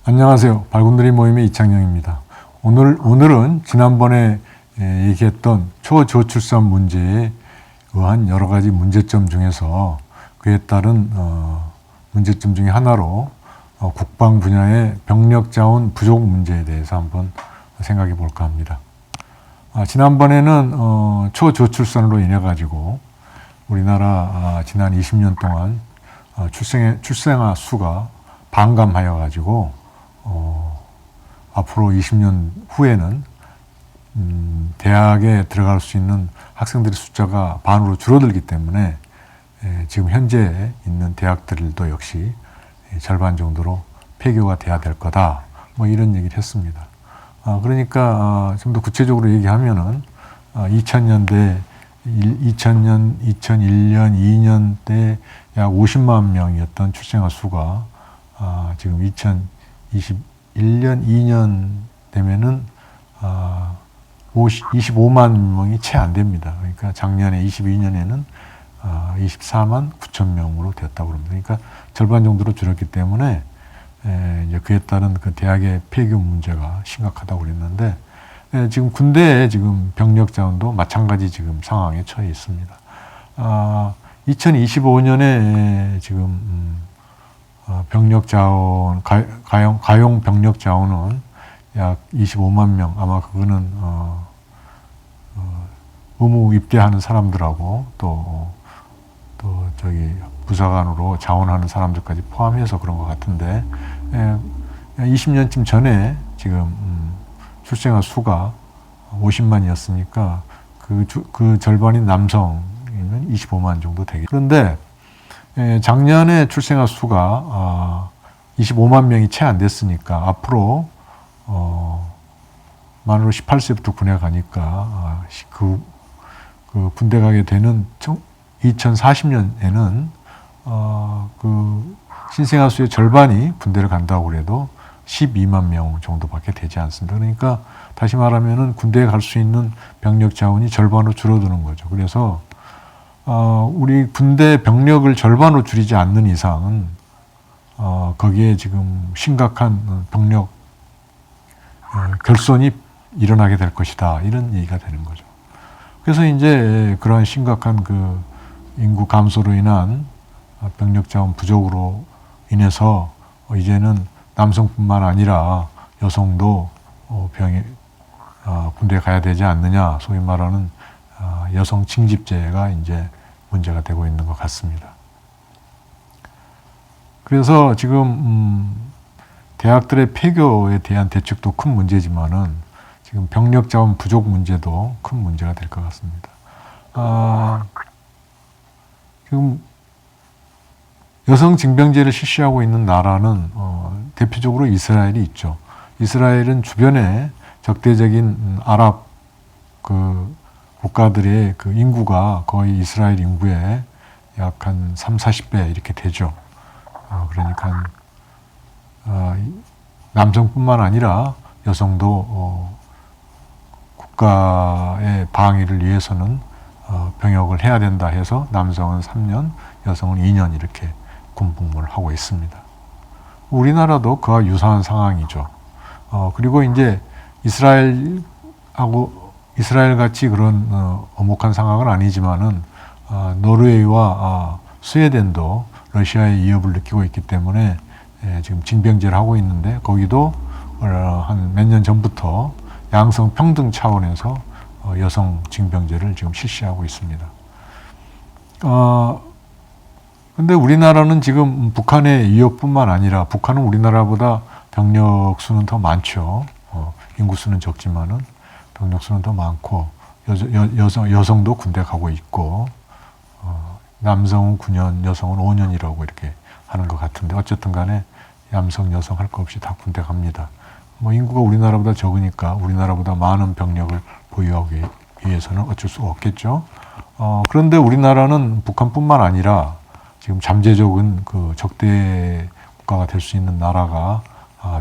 안녕하세요. 발군들이 모임의 이창영입니다. 오늘은 지난번에 얘기했던 초저출산 문제에 의한 여러 가지 문제점 중에서 그에 따른 문제점 중에 하나로 국방 분야의 병력 자원 부족 문제에 대해서 한번 생각해 볼까 합니다. 지난번에는 초저출산으로 인해 가지고 우리나라 지난 20년 동안 출생아 수가 반감하여 가지고 앞으로 20년 후에는 대학에 들어갈 수 있는 학생들의 숫자가 반으로 줄어들기 때문에 지금 현재 있는 대학들도 역시 절반 정도로 폐교가 돼야 될 거다. 뭐 이런 얘기를 했습니다. 그러니까 좀 더 구체적으로 얘기하면은 2000년, 2001년, 2년 때 약 50만 명이었던 출생아 수가 지금 2021년, 2년 되면은 25만 명이 채 안 됩니다. 그러니까 작년에 22년에는 24만 9천 명으로 되었다고 합니다. 그러니까 절반 정도로 줄었기 때문에 이제 그에 따른 그 대학의 폐교 문제가 심각하다고 그랬는데 지금 군대에 지금 병력 자원도 마찬가지 지금 상황에 처해 있습니다. 2025년에 지금 병력 자원, 가용 병력 자원은 약 25만 명, 아마 그거는 의무 입대하는 사람들하고 또 저기 부사관으로 자원하는 사람들까지 포함해서 그런 것 같은데 20년쯤 전에 지금 출생아 수가 50만이었으니까 그 절반인 남성이면 25만 정도 되겠죠. 그런데 작년에 출생아 수가 25만 명이 채 안 됐으니까 앞으로 만으로 18세부터 군에 가니까 그 군대 가게 되는 2040년에는 그 신생아 수의 절반이 군대를 간다고 그래도 12만 명 정도밖에 되지 않습니다. 그러니까 다시 말하면은 군대에 갈 수 있는 병력 자원이 절반으로 줄어드는 거죠. 그래서 우리 군대 병력을 절반으로 줄이지 않는 이상은 거기에 지금 심각한 병력 결손이 일어나게 될 것이다. 이런 얘기가 되는 거죠. 그래서 이제 그러한 심각한 그 인구 감소로 인한 병력 자원 부족으로 인해서 이제는 남성뿐만 아니라 여성도 군대에 가야 되지 않느냐, 소위 말하는 여성 징집제가 이제 문제가 되고 있는 것 같습니다. 그래서 지금 대학들의 폐교에 대한 대책도 큰 문제지만은 지금 병력 자원 부족 문제도 큰 문제가 될 것 같습니다. 지금 여성 징병제를 실시하고 있는 나라는 대표적으로 이스라엘이 있죠. 이스라엘은 주변에 적대적인 아랍 그 국가들의 그 인구가 거의 이스라엘 인구의 약 한 30-40배 이렇게 되죠. 그러니까 남성뿐만 아니라 여성도 국가의 방위를 위해서는 병역을 해야 된다 해서 남성은 3년, 여성은 2년 이렇게 군복무를 하고 있습니다. 우리나라도 그와 유사한 상황이죠. 그리고 이제 이스라엘 같이 그런 엄혹한 상황은 아니지만은 노르웨이와 스웨덴도 러시아의 위협을 느끼고 있기 때문에 지금 징병제를 하고 있는데 거기도 한 몇 년 전부터 양성 평등 차원에서 여성 징병제를 지금 실시하고 있습니다. 근데 우리나라는 지금 북한의 위협뿐만 아니라 북한은 우리나라보다 병력 수는 더 많죠. 인구 수는 적지만은 병력 수는 더 많고 여성도 군대 가고 있고 남성은 9년, 여성은 5년이라고 이렇게 하는 것 같은데 어쨌든 간에 남성, 여성 할 거 없이 다 군대 갑니다. 뭐 인구가 우리나라보다 적으니까 우리나라보다 많은 병력을 보유하기 위해서는 어쩔 수가 없겠죠. 그런데 우리나라는 북한뿐만 아니라 지금 잠재적인 그 적대 국가가 될 수 있는 나라가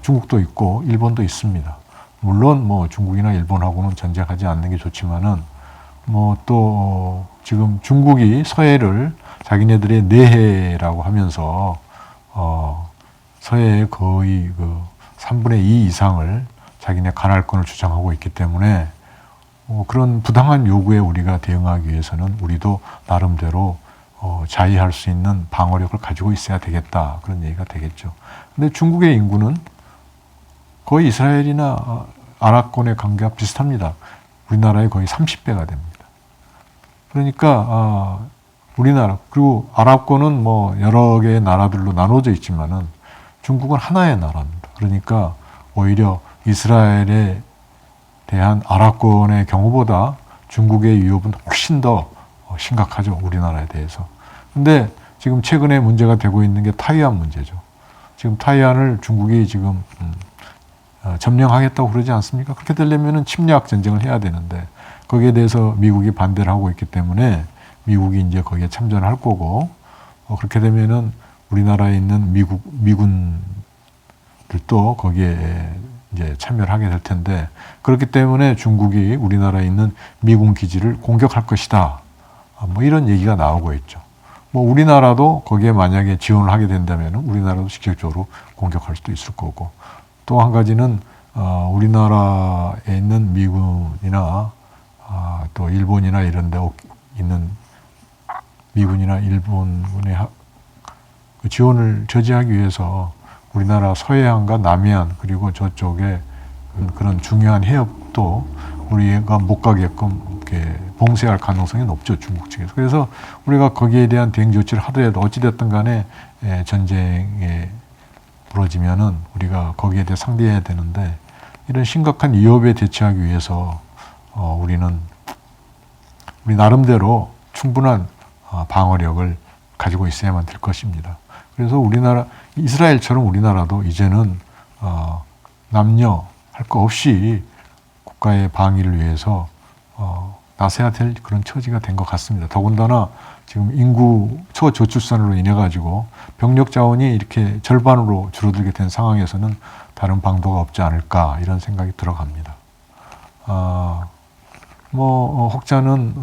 중국도 있고 일본도 있습니다. 물론 뭐 중국이나 일본하고는 전쟁하지 않는 게 좋지만은 뭐 또 지금 중국이 서해를 자기네들의 내해라고 하면서 서해에 거의 그 3분의 2 이상을 자기네 관할권을 주장하고 있기 때문에 그런 부당한 요구에 우리가 대응하기 위해서는 우리도 나름대로 자위할 수 있는 방어력을 가지고 있어야 되겠다. 그런 얘기가 되겠죠. 근데 중국의 인구는 거의 이스라엘이나 아랍권의 관계가 비슷합니다. 우리나라의 거의 30배가 됩니다. 그러니까 우리나라 그리고 아랍권은 뭐 여러 개의 나라들로 나눠져 있지만은 중국은 하나의 나라입니다. 그러니까 오히려 이스라엘에 대한 아랍권의 경우보다 중국의 위협은 훨씬 더 심각하죠. 우리나라에 대해서. 근데 지금 최근에 문제가 되고 있는 게 타이완 문제죠. 지금 타이완을 중국이 지금 점령하겠다고 그러지 않습니까? 그렇게 되려면은 침략 전쟁을 해야 되는데 거기에 대해서 미국이 반대를 하고 있기 때문에 미국이 이제 거기에 참전할 거고 그렇게 되면은 우리나라에 있는 미군들도 거기에 이제 참여를 하게 될 텐데 그렇기 때문에 중국이 우리나라에 있는 미군 기지를 공격할 것이다. 뭐 이런 얘기가 나오고 있죠. 뭐 우리나라도 거기에 만약에 지원을 하게 된다면 우리나라도 직접적으로 공격할 수도 있을 거고 또 한 가지는 우리나라에 있는 미군이나 또 일본이나 이런 데 있는 미군이나 일본군의 그 지원을 저지하기 위해서 우리나라 서해안과 남해안 그리고 저쪽에 그런 중요한 해협도 우리가 못 가게끔 이렇게 봉쇄할 가능성이 높죠. 중국 측에서. 그래서 우리가 거기에 대한 대응 조치를 하더라도 어찌됐든 간에 전쟁에 벌어지면은 우리가 거기에 대해 상대해야 되는데 이런 심각한 위협에 대처하기 위해서 우리는 우리 나름대로 충분한 방어력을 가지고 있어야만 될 것입니다. 그래서 우리나라 이스라엘처럼 우리나라도 이제는 남녀 할 거 없이 국가의 방위를 위해서 나서야 될 그런 처지가 된 것 같습니다. 더군다나 지금 인구 초저출산으로 인해 가지고 병력 자원이 이렇게 절반으로 줄어들게 된 상황에서는 다른 방도가 없지 않을까 이런 생각이 들어갑니다. 혹자는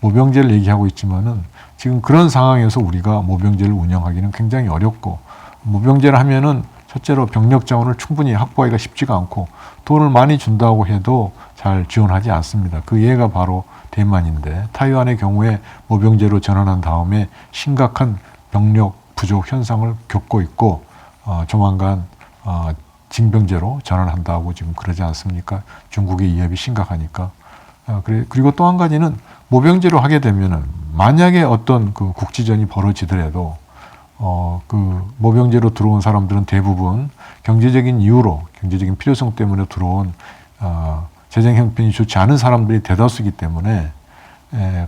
모병제를 얘기하고 있지만은 지금 그런 상황에서 우리가 모병제를 운영하기는 굉장히 어렵고 모병제를 하면은 첫째로 병력 자원을 충분히 확보하기가 쉽지가 않고 돈을 많이 준다고 해도 잘 지원하지 않습니다. 그 예가 바로 대만인데 타이완의 경우에 모병제로 전환한 다음에 심각한 병력 부족 현상을 겪고 있고 조만간 징병제로 전환한다고 지금 그러지 않습니까? 중국의 위협이 심각하니까. 그리고 또 한 가지는 모병제로 하게 되면은 만약에 어떤 그 국지전이 벌어지더라도 그 모병제로 들어온 사람들은 대부분 경제적인 이유로 경제적인 필요성 때문에 들어온 재정 형편이 좋지 않은 사람들이 대다수이기 때문에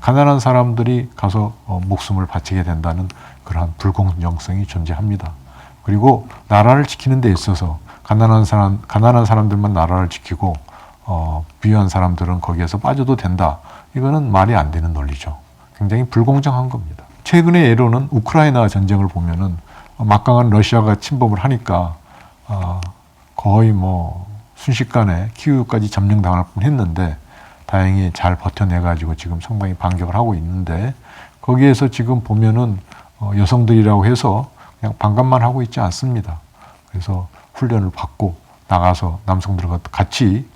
가난한 사람들이 가서 목숨을 바치게 된다는 그러한 불공정성이 존재합니다. 그리고 나라를 지키는 데 있어서 가난한 사람들만 나라를 지키고 부유한 사람들은 거기에서 빠져도 된다. 이거는 말이 안 되는 논리죠. 굉장히 불공정한 겁니다. 최근의 예로는 우크라이나 전쟁을 보면은 막강한 러시아가 침범을 하니까 거의 뭐 순식간에 키우까지 점령당할 뻔했는데 다행히 잘 버텨내가지고 지금 상당히 반격을 하고 있는데 거기에서 지금 보면은 여성들이라고 해서 그냥 반감만 하고 있지 않습니다. 그래서 훈련을 받고 나가서 남성들과 같이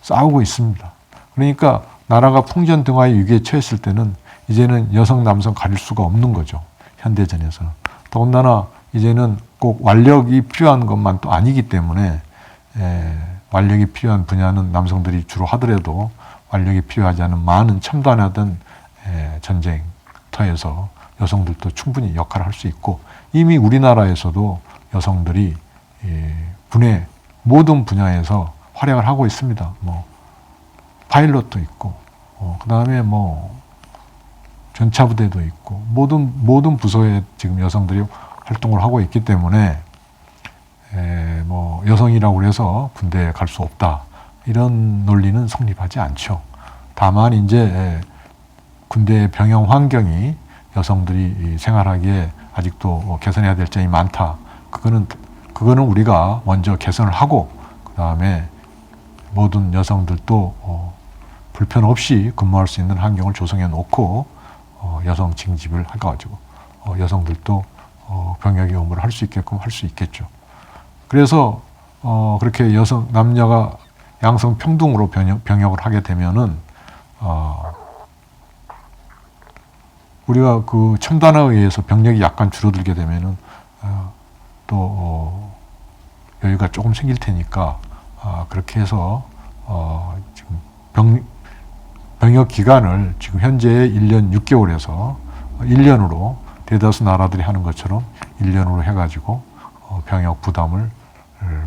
싸우고 있습니다. 그러니까 나라가 풍전등화의 위기에 처했을 때는 이제는 여성, 남성 가릴 수가 없는 거죠. 현대전에서는. 더군다나 이제는 꼭 완력이 필요한 것만 또 아니기 때문에 완력이 필요한 분야는 남성들이 주로 하더라도 완력이 필요하지 않은 많은 첨단화된 전쟁터에서 여성들도 충분히 역할을 할 수 있고 이미 우리나라에서도 여성들이 군의 모든 분야에서 활약을 하고 있습니다. 뭐 파일럿도 있고 그 다음에 뭐 전차부대도 있고 모든 부서에 지금 여성들이 활동을 하고 있기 때문에 뭐 여성이라고 해서 군대에 갈 수 없다 이런 논리는 성립하지 않죠. 다만 이제 군대의 병영 환경이 여성들이 생활하기에 아직도 개선해야 될 점이 많다. 그거는 우리가 먼저 개선을 하고 그 다음에 모든 여성들도 불편 없이 근무할 수 있는 환경을 조성해 놓고 여성 징집을 해가지고 여성들도 병역의 의무를 할 수 있게끔 할 수 있겠죠. 그래서 그렇게 남녀가 양성 평등으로 병역을 하게 되면은 우리가 그 첨단화에 의해서 병력이 약간 줄어들게 되면은 또 여유가 조금 생길 테니까 그렇게 해서 지금 병역 기간을 지금 현재의 1년 6개월에서 1년으로 대다수 나라들이 하는 것처럼 1년으로 해가지고 병역 부담을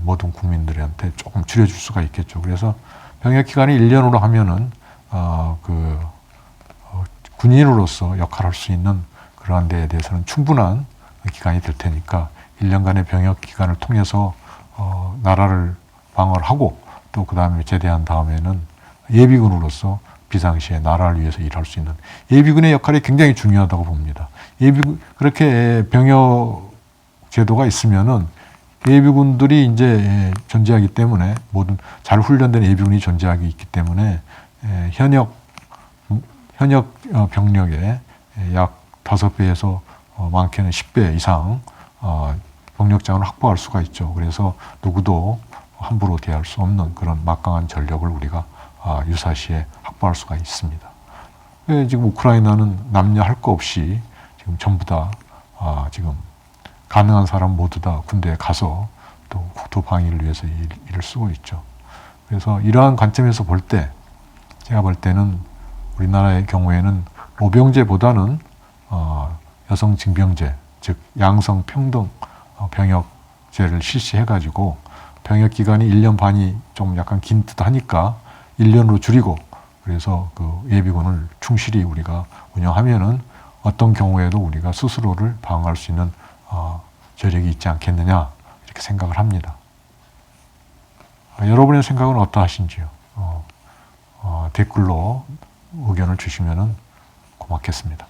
모든 국민들한테 조금 줄여줄 수가 있겠죠. 그래서 병역 기간이 1년으로 하면은 군인으로서 역할할 수 있는 그러한 데에 대해서는 충분한 기간이 될 테니까 1년간의 병역 기간을 통해서 나라를 방어를 하고 또 그 다음에 제대한 다음에는 예비군으로서 비상시에 나라를 위해서 일할 수 있는 예비군의 역할이 굉장히 중요하다고 봅니다. 그렇게 병역 제도가 있으면은 예비군들이 이제 존재하기 때문에 모든 잘 훈련된 예비군이 존재하기 있기 때문에 현역 병력의 약 5배에서 많게는 10배 이상 병력장을 확보할 수가 있죠. 그래서 누구도 함부로 대할 수 없는 그런 막강한 전력을 우리가 유사시에 확보할 수가 있습니다. 지금 우크라이나는 남녀 할 거 없이 지금 전부 다 지금 가능한 사람 모두 다 군대에 가서 또 국토 방위를 위해서 일을 쓰고 있죠. 그래서 이러한 관점에서 볼 때 제가 볼 때는 우리나라의 경우에는 모병제보다는 여성 징병제, 즉 양성 평등 병역제를 실시해가지고 병역 기간이 1년 반이 좀 약간 긴 듯 하니까 1년으로 줄이고 그래서 그 예비군을 충실히 우리가 운영하면은 어떤 경우에도 우리가 스스로를 방어할 수 있는 저력이 있지 않겠느냐 이렇게 생각을 합니다. 여러분의 생각은 어떠하신지요? 댓글로 의견을 주시면 고맙겠습니다.